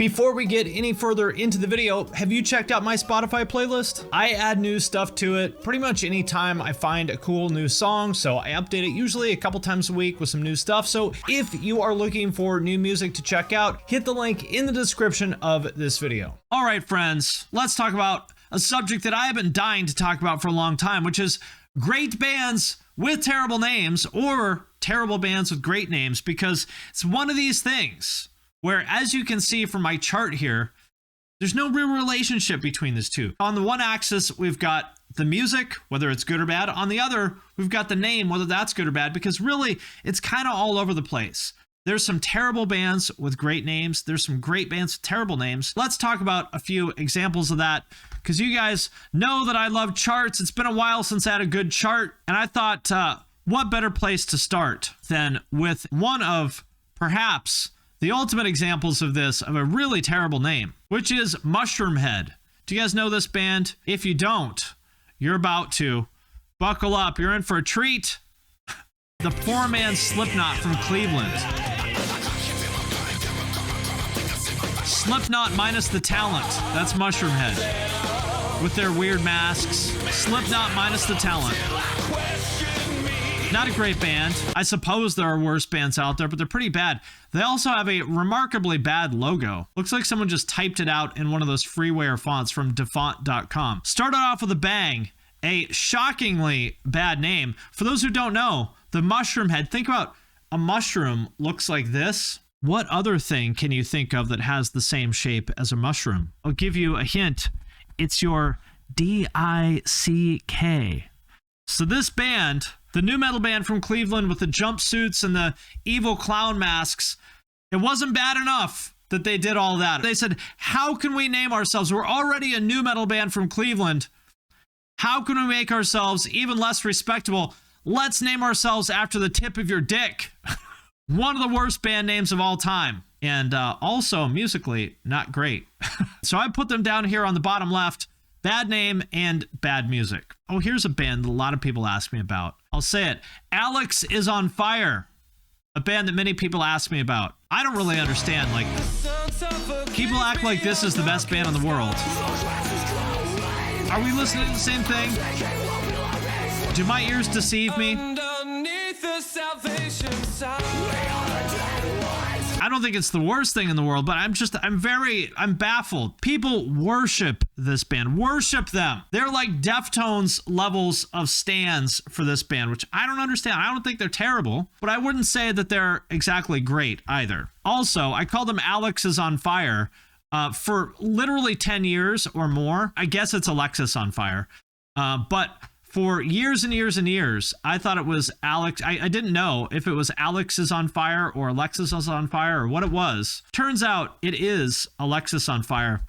Before we get any further into the video, have you checked out my Spotify playlist? I add new stuff to it pretty much anytime I find a cool new song, so I update it usually a couple times a week with some new stuff. So if you are looking for new music to check out, hit the link in the description of this video. All right, friends, let's talk about a subject that I have been dying to talk about for a long time, which is great bands with terrible names or terrible bands with great names, because it's one of these things where, as you can see from my chart here, there's no real relationship between these two. On the one axis, we've got the music, whether it's good or bad. On the other, we've got the name, whether that's good or bad, because really, it's kind of all over the place. There's some terrible bands with great names. There's some great bands with terrible names. Let's talk about a few examples of that, because you guys know that I love charts. It's been a while since I had a good chart, and I thought, what better place to start than with one of, perhaps, the ultimate examples of this, of a really terrible name, which is Mushroomhead. Do you guys know this band? If you don't, you're about to. Buckle up, you're in for a treat. The poor man's Slipknot from Cleveland. Slipknot minus the talent. That's Mushroomhead. With their weird masks. Slipknot minus the talent. Not a great band. I suppose there are worse bands out there, but they're pretty bad. They also have a remarkably bad logo. Looks like someone just typed it out in one of those freeware fonts from defont.com. Started off with a bang. A shockingly bad name. For those who don't know, the Mushroomhead, think about a mushroom looks like this. What other thing can you think of that has the same shape as a mushroom? I'll give you a hint. It's your D-I-C-K. So this band, the new metal band from Cleveland with the jumpsuits and the evil clown masks, it wasn't bad enough that they did all that. They said, how can we name ourselves? We're already a new metal band from Cleveland. How can we make ourselves even less respectable? Let's name ourselves after the tip of your dick. One of the worst band names of all time. And also musically, not great. So I put them down here on the bottom left. Bad name and bad music. Oh, here's a band that a lot of people ask me about. I'll say it. Alexisonfire. A band that many people ask me about. I don't really understand. Like, people act like this is the best band in the world. Are we listening to the same thing? Do my ears deceive me? I don't think it's the worst thing in the world, but I'm baffled. People worship this band. Worship them. They're like Deftones levels of stans for this band, which I don't understand. I don't think they're terrible, but I wouldn't say that they're exactly great either. Also, I call them Alexisonfire for literally 10 years or more. I guess it's Alexisonfire. But for years and years and years, I thought it was Alex. I didn't know if it was Alexisonfire or Alexisonfire or what it was. Turns out it is Alexisonfire.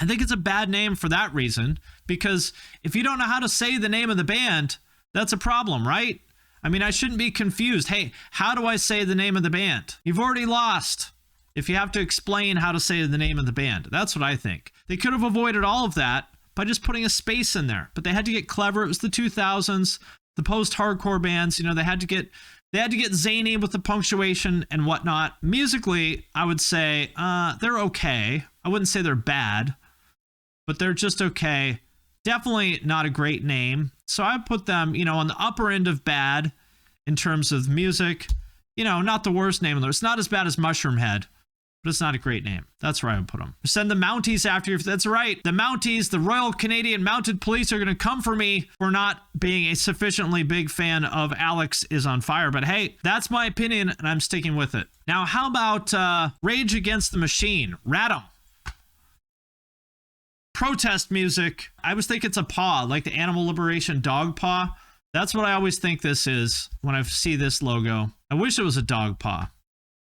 I think it's a bad name for that reason, because if you don't know how to say the name of the band, that's a problem, right? I mean, I shouldn't be confused. Hey, how do I say the name of the band? You've already lost if you have to explain how to say the name of the band. That's what I think. They could have avoided all of that by just putting a space in there, but they had to get clever. It was the 2000s, the post-hardcore bands, you know, they had to get zany with the punctuation and whatnot. Musically, I would say they're okay. I wouldn't say they're bad, but they're just okay. Definitely not a great name. So I put them, you know, on the upper end of bad in terms of music. You know, not the worst name in there. It's not as bad as Mushroomhead, but it's not a great name. That's where I would put them. Send the Mounties after you. That's right. The Mounties, the Royal Canadian Mounted Police, are going to come for me for not being a sufficiently big fan of Alexisonfire. But hey, that's my opinion, and I'm sticking with it. Now, how about Rage Against the Machine? Radom. Protest music. I always think it's a paw, like the Animal Liberation dog paw. That's what I always think this is when I see this logo. I wish it was a dog paw,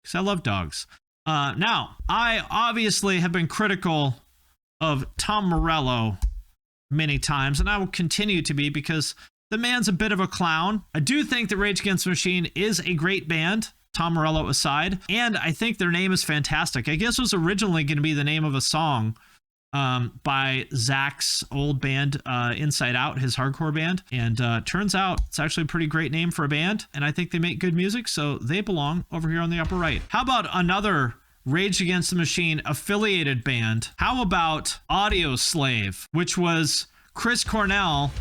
because I love dogs. Now, I obviously have been critical of Tom Morello many times, and I will continue to be, because the man's a bit of a clown. I do think that Rage Against the Machine is a great band, Tom Morello aside, and I think their name is fantastic. I guess it was originally going to be the name of a song by Zach's old band, Inside Out, his hardcore band. And turns out it's actually a pretty great name for a band. And I think they make good music, so they belong over here on the upper right. How about another Rage Against the Machine affiliated band. How about Audioslave, which was Chris Cornell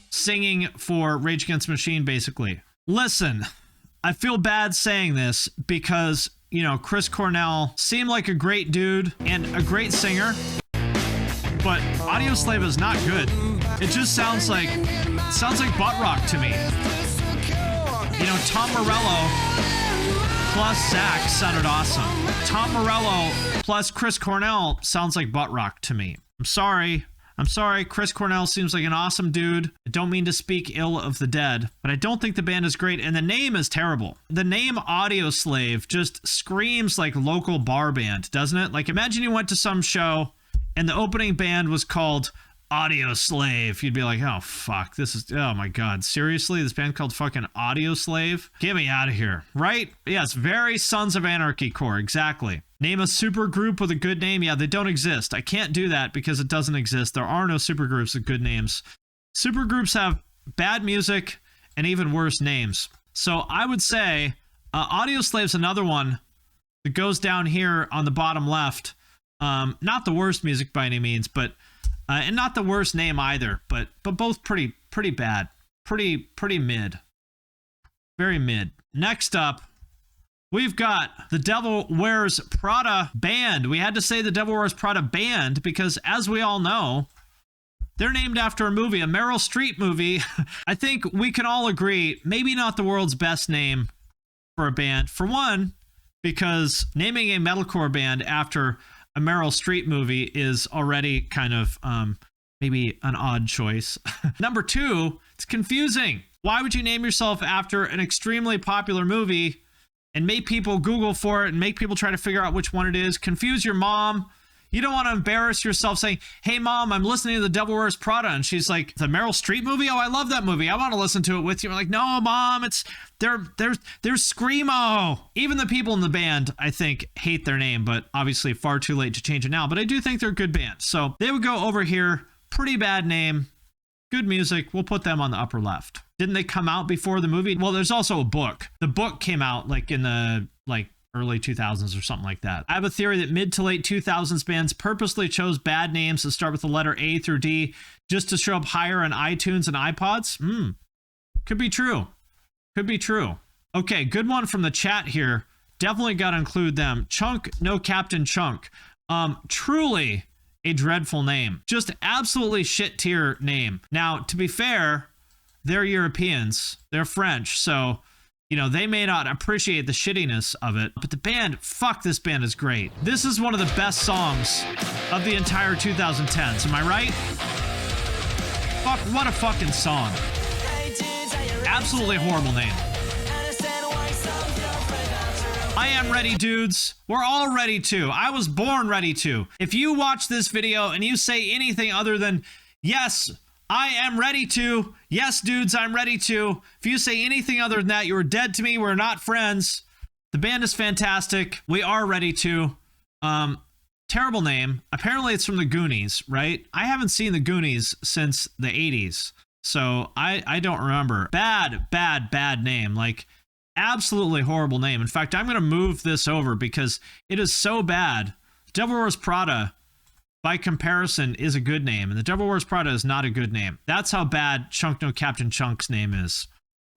singing for Rage Against the Machine, basically. Listen, I feel bad saying this because, you know, Chris Cornell seemed like a great dude and a great singer, but Audioslave is not good. It just sounds like butt rock to me. You know, Tom Morello plus Zach sounded awesome. Tom Morello plus Chris Cornell sounds like butt rock to me. I'm sorry. Chris Cornell seems like an awesome dude. I don't mean to speak ill of the dead, but I don't think the band is great, and the name is terrible. The name Audioslave just screams like local bar band, doesn't it? Like, imagine you went to some show and the opening band was called Audioslave. You'd be like, oh, fuck, oh my God, seriously? This band called fucking Audioslave? Get me out of here, right? Yes, very Sons of Anarchy core, exactly. Name a super group with a good name. Yeah, they don't exist. I can't do that because it doesn't exist. There are no super groups with good names. Super groups have bad music and even worse names. So I would say Audioslave's another one that goes down here on the bottom left. Not the worst music by any means, but and not the worst name either, but both pretty bad. Pretty mid. Very mid. Next up, we've got the Devil Wears Prada band. We had to say the Devil Wears Prada band because, as we all know, they're named after a movie, a Meryl Streep movie. I think we can all agree, maybe not the world's best name for a band. For one, because naming a metalcore band after a Meryl Streep movie is already kind of maybe an odd choice. Number two, it's confusing. Why would you name yourself after an extremely popular movie and make people Google for it and make people try to figure out which one it is? Confuse your mom. You don't want to embarrass yourself saying, hey, Mom, I'm listening to the Devil Wears Prada. And she's like, the Meryl Streep movie? Oh, I love that movie. I want to listen to it with you. I'm like, no, Mom, they're Screamo. Even the people in the band, I think, hate their name, but obviously far too late to change it now. But I do think they're a good band. So they would go over here. Pretty bad name. Good music. We'll put them on the upper left. Didn't they come out before the movie? Well, there's also a book. The book came out like in the early 2000s or something like that. I have a theory that mid to late 2000s bands purposely chose bad names that start with the letter A through D just to show up higher on iTunes and iPods. Could be true. Could be true. Okay, good one from the chat here. Definitely got to include them. Chunk, no Captain Chunk. Truly a dreadful name. Just absolutely shit tier name. Now, to be fair, they're Europeans. They're French, so you know, they may not appreciate the shittiness of it, but the band, fuck, this band is great. This is one of the best songs of the entire 2010s. Am I right? Fuck, what a fucking song. Absolutely horrible name. I am ready, dudes. We're all ready to. I was born ready to. If you watch this video and you say anything other than, yes, I am ready to. Yes, dudes, I'm ready to. If you say anything other than that, you're dead to me. We're not friends. The band is fantastic. We are ready to. Terrible name. Apparently it's from the Goonies, right? I haven't seen the Goonies since the 80s, so I don't remember. Bad name. Like, absolutely horrible name. In fact, I'm going to move this over because it is so bad. Devil Wears Prada, by comparison, is a good name, and the Devil Wears Prada is not a good name. That's how bad Chunk No Captain Chunk's name is.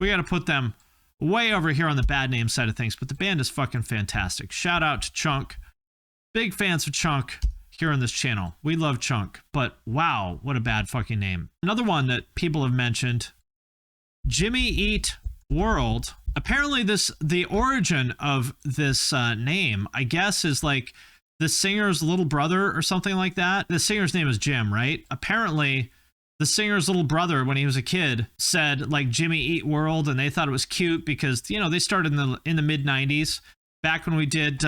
We got to put them way over here on the bad name side of things, but the band is fucking fantastic. Shout out to Chunk. Big fans of Chunk here on this channel. We love Chunk, but wow, what a bad fucking name. Another one that people have mentioned, Jimmy Eat World. Apparently the origin of this name, I guess, is like the singer's little brother or something like that. The singer's name is Jim, right? Apparently, the singer's little brother, when he was a kid, said like Jimmy Eat World, and they thought it was cute because, you know, they started in the mid 90s, back when we did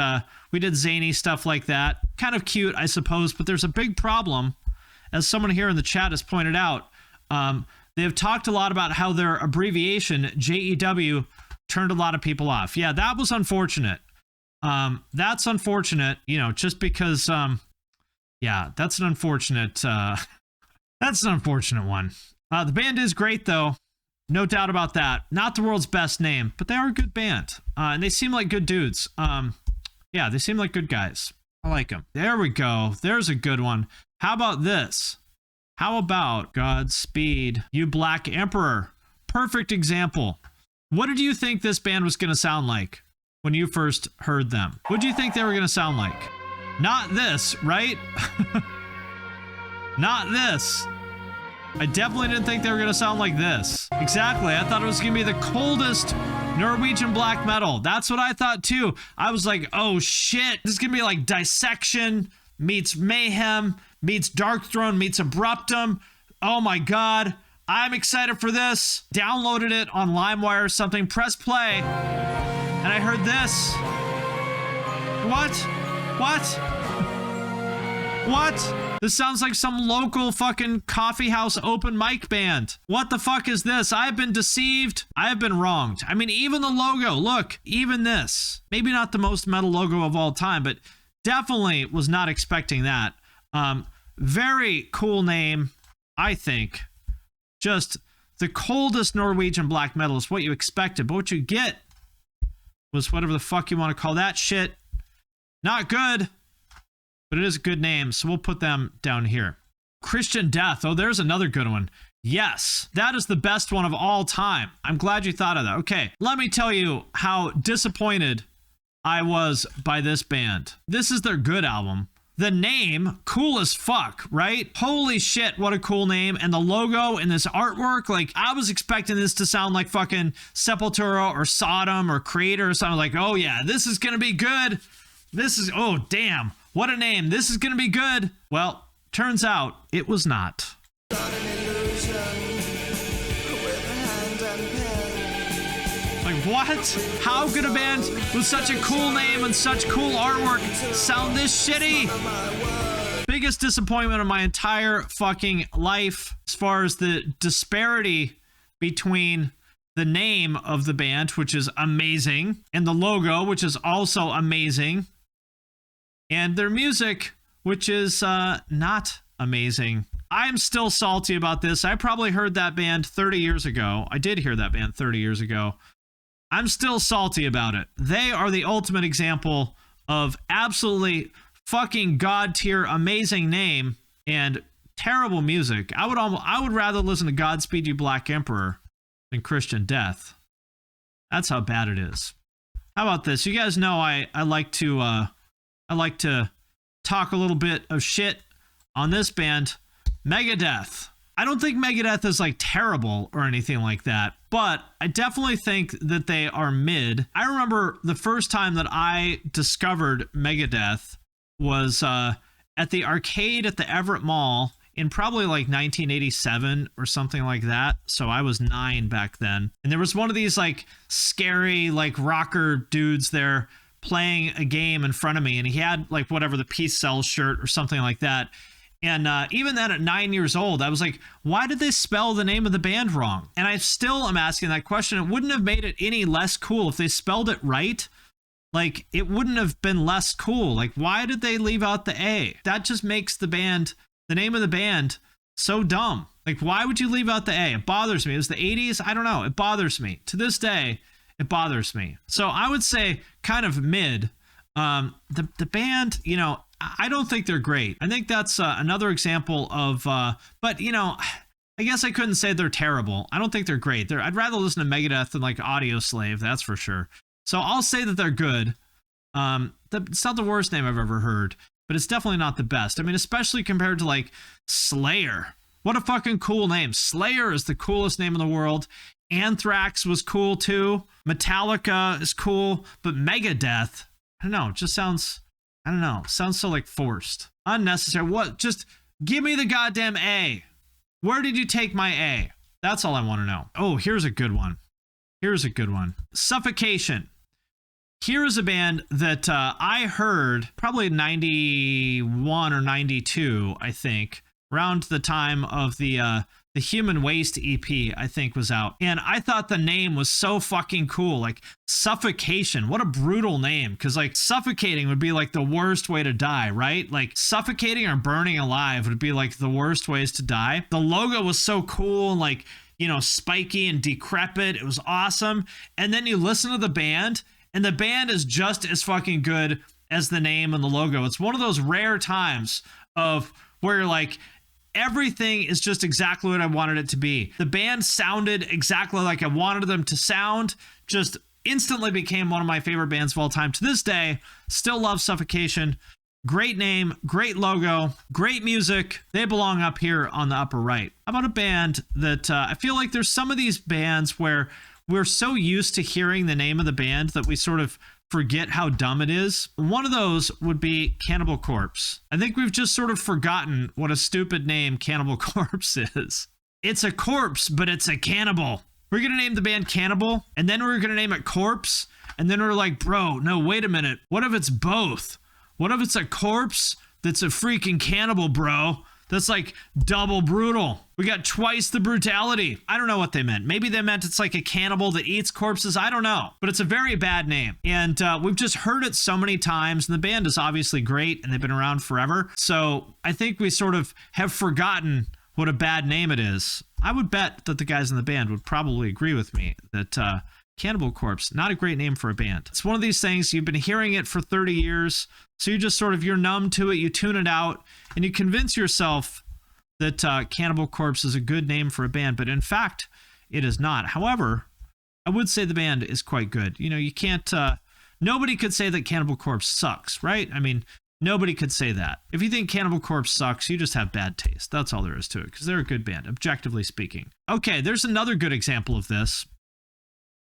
zany stuff like that. Kind of cute, I suppose, but there's a big problem, as someone here in the chat has pointed out. They have talked a lot about how their abbreviation JEW turned a lot of people off. Yeah, that was unfortunate. That's unfortunate, you know, just because, yeah, that's an unfortunate one. The band is great though. No doubt about that. Not the world's best name, but they are a good band. And they seem like good dudes. Yeah, they seem like good guys. I like them. There we go. There's a good one. How about this? How about Godspeed, You Black Emperor? Perfect example. What did you think this band was going to sound like when you first heard them? What do you think they were going to sound like? Not this, right? Not this. I definitely didn't think they were going to sound like this. Exactly. I thought it was going to be the coldest Norwegian black metal. That's what I thought too. I was like, oh shit. This is going to be like Dissection meets Mayhem meets Darkthrone meets Abruptum. Oh my God. I'm excited for this. Downloaded it on LimeWire or something. Press play. And I heard this. What? This sounds like some local fucking coffee house open mic band. What the fuck is this? I've been deceived. I have been wronged. I mean, even the logo, look, even this. Maybe not the most metal logo of all time, but definitely was not expecting that. Very cool name, I think. Just the coldest Norwegian black metal is what you expected, but what you get was whatever the fuck you want to call that shit. Not good. But it is a good name, so we'll put them down here. Christian Death. Oh, there's another good one. Yes, that is the best one of all time. I'm glad you thought of that. Okay, let me tell you how disappointed I was by this band. This is their good album. The name, cool as fuck, right? Holy shit, what a cool name. And the logo and this artwork, like, I was expecting this to sound like fucking Sepultura or Sodom or Creator or something. Like, oh yeah, this is gonna be good. This is, oh damn. What a name. This is going to be good. Well, turns out it was not. Like, what? How could a band with such a cool name and such cool artwork sound this shitty? Biggest disappointment of my entire fucking life as far as the disparity between the name of the band, which is amazing, and the logo, which is also amazing. And their music, which is not amazing. I'm still salty about this. I probably heard that band 30 years ago. I did hear that band 30 years ago. I'm still salty about it. They are the ultimate example of absolutely fucking god tier amazing name and terrible music. I would rather listen to Godspeed You Black Emperor than Christian Death. That's how bad it is. How about this? You guys know I like to talk a little bit of shit on this band, Megadeth. I don't think Megadeth is like terrible or anything like that, but I definitely think that they are mid. I remember the first time that I discovered Megadeth was at the arcade at the Everett Mall in probably like 1987 or something like that. So I was 9 back then. And there was one of these like scary like rocker dudes there playing a game in front of me, and he had like whatever the Peace Cells shirt or something like that. And even then at 9 years old, I was like, why did they spell the name of the band wrong? And I still am asking that question. It wouldn't have made it any less cool if they spelled it right. Like, it wouldn't have been less cool. Like, why did they leave out the A? That just makes the name of the band so dumb. Like, why would you leave out the A? It bothers me. It was the 80s. I don't know. It bothers me. To this day, it bothers me. So I would say kind of mid. The band, you know, I don't think they're great. I think that's another example of, but you know, I guess I couldn't say they're terrible. I don't think they're great. I'd rather listen to Megadeth than like Audioslave, that's for sure. So I'll say that they're good. It's not the worst name I've ever heard, but it's definitely not the best. I mean, especially compared to like Slayer. What a fucking cool name. Slayer is the coolest name in the world. Anthrax was cool too. Metallica is cool, but Megadeth, I don't know, it just sounds, I don't know, sounds so like forced. Unnecessary. What? Just give me the goddamn A. Where did you take my A? That's all I want to know. Oh, here's a good one. Here's a good one. Suffocation. Here is a band that I heard probably 91 or 92, I think, around the time of the Human Waste EP, I think, was out. And I thought the name was so fucking cool. Like, Suffocation. What a brutal name. Because, like, suffocating would be, like, the worst way to die, right? Like, suffocating or burning alive would be, like, the worst ways to die. The logo was so cool and, like, you know, spiky and decrepit. It was awesome. And then you listen to the band, and the band is just as fucking good as the name and the logo. It's one of those rare times of where you're like, everything is just exactly what I wanted it to be. The band sounded exactly like I wanted them to sound, just instantly became one of my favorite bands of all time. To this day, still love Suffocation. Great name, great logo, great music. They belong up here on the upper right. How about a band that I feel like there's some of these bands where we're so used to hearing the name of the band that we sort of forget how dumb it is. One of those would be Cannibal Corpse. I think we've just sort of forgotten what a stupid name Cannibal Corpse is. It's a corpse, but it's a cannibal. We're going to name the band Cannibal, and then we're going to name it Corpse, and then we're like, bro, no, wait a minute. What if it's both? What if it's a corpse that's a freaking cannibal, bro? That's like double brutal. We got twice the brutality. I don't know what they meant. Maybe they meant it's like a cannibal that eats corpses. I don't know. But it's a very bad name. And we've just heard it so many times. And the band is obviously great and they've been around forever. So I think we sort of have forgotten what a bad name it is. I would bet that the guys in the band would probably agree with me that Cannibal Corpse, not a great name for a band. It's one of these things, you've been hearing it for 30 years. So you just sort of, you're numb to it, you tune it out, and you convince yourself that Cannibal Corpse is a good name for a band, but in fact, it is not. However, I would say the band is quite good. You know, you can't, nobody could say that Cannibal Corpse sucks, right? I mean, nobody could say that. If you think Cannibal Corpse sucks, you just have bad taste. That's all there is to it, because they're a good band, objectively speaking. Okay, there's another good example of this,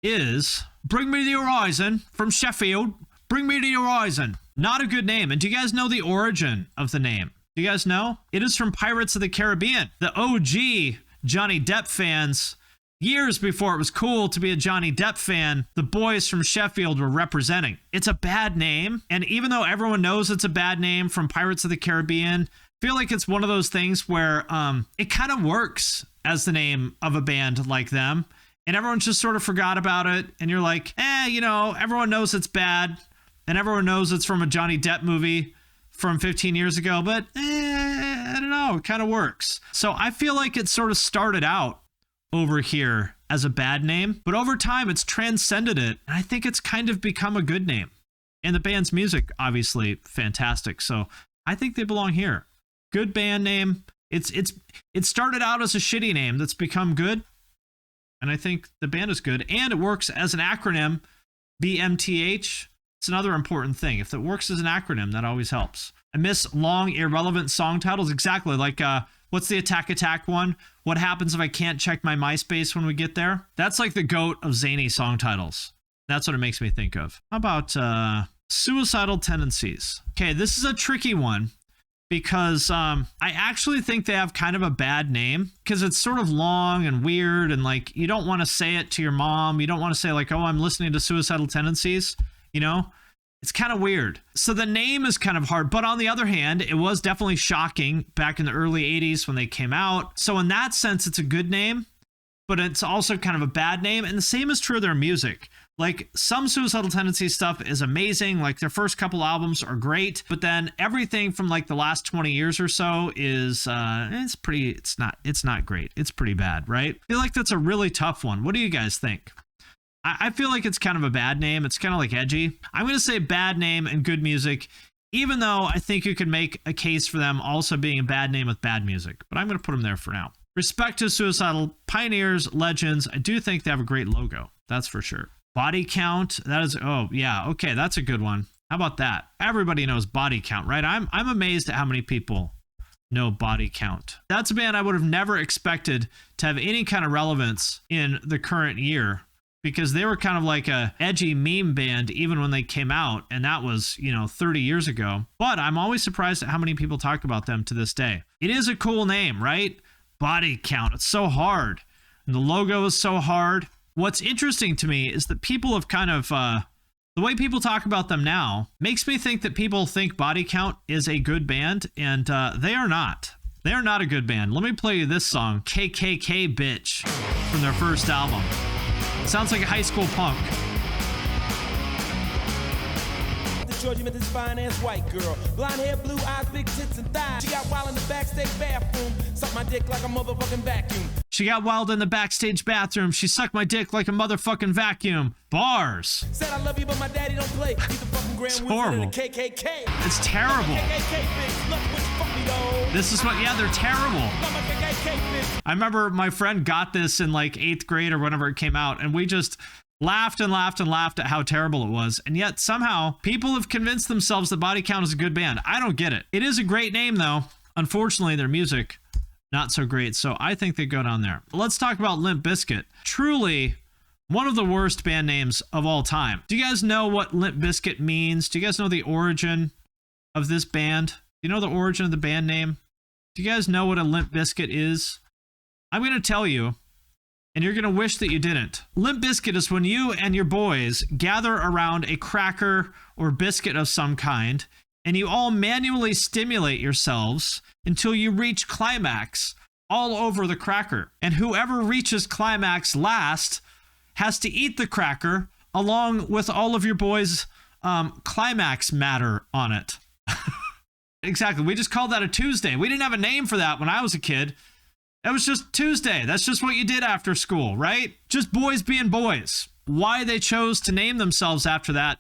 is Bring Me the Horizon from Sheffield. Bring Me the Horizon. Not a good name. And do you guys know the origin of the name? Do you guys know? It is from Pirates of the Caribbean. The OG Johnny Depp fans, years before it was cool to be a Johnny Depp fan, the boys from Sheffield were representing. It's a bad name. And even though everyone knows it's a bad name from Pirates of the Caribbean, I feel like it's one of those things where it kind of works as the name of a band like them. And everyone just sort of forgot about it. And you're like, you know, everyone knows it's bad. And everyone knows it's from a Johnny Depp movie from 15 years ago. But I don't know, it kind of works. So I feel like it sort of started out over here as a bad name. But over time, it's transcended it. And I think it's kind of become a good name. And the band's music, obviously, fantastic. So I think they belong here. Good band name. It started out as a shitty name that's become good. And I think the band is good. And it works as an acronym, BMTH. It's another important thing. If it works as an acronym, that always helps. I miss long, irrelevant song titles. Exactly. Like, what's the Attack one? What happens if I can't check my MySpace when we get there? That's like the GOAT of zany song titles. That's what it makes me think of. How about Suicidal Tendencies? Okay, this is a tricky one. Because I actually think they have kind of a bad name because it's sort of long and weird and like you don't want to say it to your mom. You don't want to say like, oh, I'm listening to Suicidal Tendencies. You know, it's kind of weird. So the name is kind of hard. But on the other hand, it was definitely shocking back in the early 80s when they came out. So in that sense, it's a good name, but it's also kind of a bad name. And the same is true of their music. Like some Suicidal Tendencies stuff is amazing. Like their first couple albums are great, but then everything from like the last 20 years or so is it's not great. It's pretty bad, right? I feel like that's a really tough one. What do you guys think? I feel like it's kind of a bad name. It's kind of like edgy. I'm going to say bad name and good music, even though I think you could make a case for them also being a bad name with bad music, but I'm going to put them there for now. Respect to Suicidal, pioneers, legends. I do think they have a great logo. That's for sure. Body Count, that is, oh yeah, okay, that's a good one. How about that? Everybody knows Body Count, right? I'm amazed at how many people know Body Count. That's a band I would have never expected to have any kind of relevance in the current year because they were kind of like a edgy meme band even when they came out, and that was, 30 years ago. But I'm always surprised at how many people talk about them to this day. It is a cool name, right? Body Count, it's so hard. And the logo is so hard. What's interesting to me is that people have kind of, the way people talk about them now makes me think that people think Body Count is a good band, and they are not. They are not a good band. Let me play you this song, KKK Bitch, from their first album. Sounds like a high school punk. Georgia met this fine-ass white girl. Blonde hair, blue eyes, big tits and thighs. She got wild in the backstage bathroom. Suck my dick like a motherfucking vacuum. She got wild in the backstage bathroom. She sucked my dick like a motherfucking vacuum. Bars. Said I love you, but my daddy don't play. He's the fucking Grand Wizard horrible. of the KKK. It's terrible. KKK bitch, look what you fuck me, though. This is what, yeah, they're terrible. I'm a KKK bitch. I remember my friend got this in like 8th grade or whenever it came out, and we just laughed and laughed and laughed at how terrible it was. And yet somehow people have convinced themselves that Body Count is a good band. I don't get it. It is a great name though. Unfortunately, their music, not so great. So I think they go down there. Let's talk about Limp Bizkit. Truly one of the worst band names of all time. Do you guys know what Limp Bizkit means? Do you guys know the origin of this band? Do you know the origin of the band name? Do you guys know what a Limp Bizkit is? I'm going to tell you, and you're going to wish that you didn't. Limp Bizkit is when you and your boys gather around a cracker or biscuit of some kind, and you all manually stimulate yourselves until you reach climax all over the cracker. And whoever reaches climax last has to eat the cracker along with all of your boys' climax matter on it. Exactly. We just called that a Tuesday. We didn't have a name for that when I was a kid. It was just Tuesday. That's just what you did after school, right? Just boys being boys. Why they chose to name themselves after that,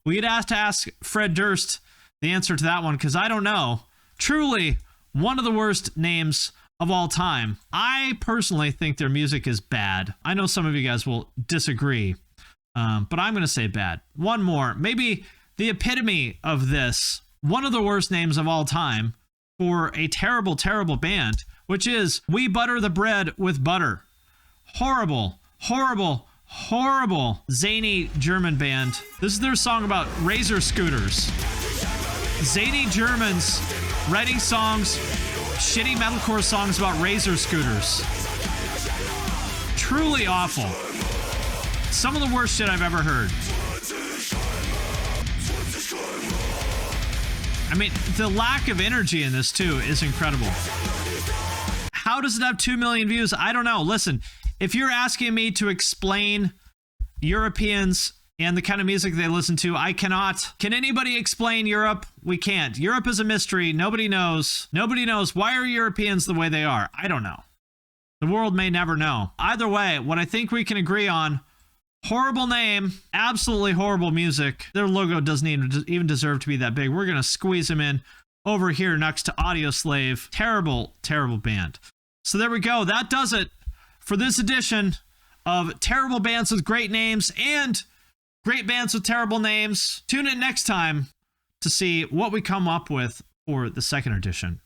we'd have to ask Fred Durst the answer to that one, because I don't know. Truly, one of the worst names of all time. I personally think their music is bad. I know some of you guys will disagree, but I'm going to say bad. One more. Maybe the epitome of this. One of the worst names of all time for a terrible, terrible band, which is We Butter the Bread with Butter. Horrible, horrible, horrible, zany German band. This is their song about razor scooters. Zany Germans writing songs, shitty metalcore songs about razor scooters. Truly awful. Some of the worst shit I've ever heard. I mean, the lack of energy in this too is incredible. How does it have 2 million views? I don't know. Listen, if you're asking me to explain Europeans and the kind of music they listen to, I cannot. Can anybody explain Europe? We can't. Europe is a mystery. Nobody knows. Nobody knows. Why are Europeans the way they are? I don't know. The world may never know. Either way, what I think we can agree on, horrible name, absolutely horrible music. Their logo doesn't even deserve to be that big. We're going to squeeze them in over here next to Audioslave. Terrible, terrible band. So there we go. That does it for this edition of terrible bands with great names and great bands with terrible names. Tune in next time to see what we come up with for the second edition.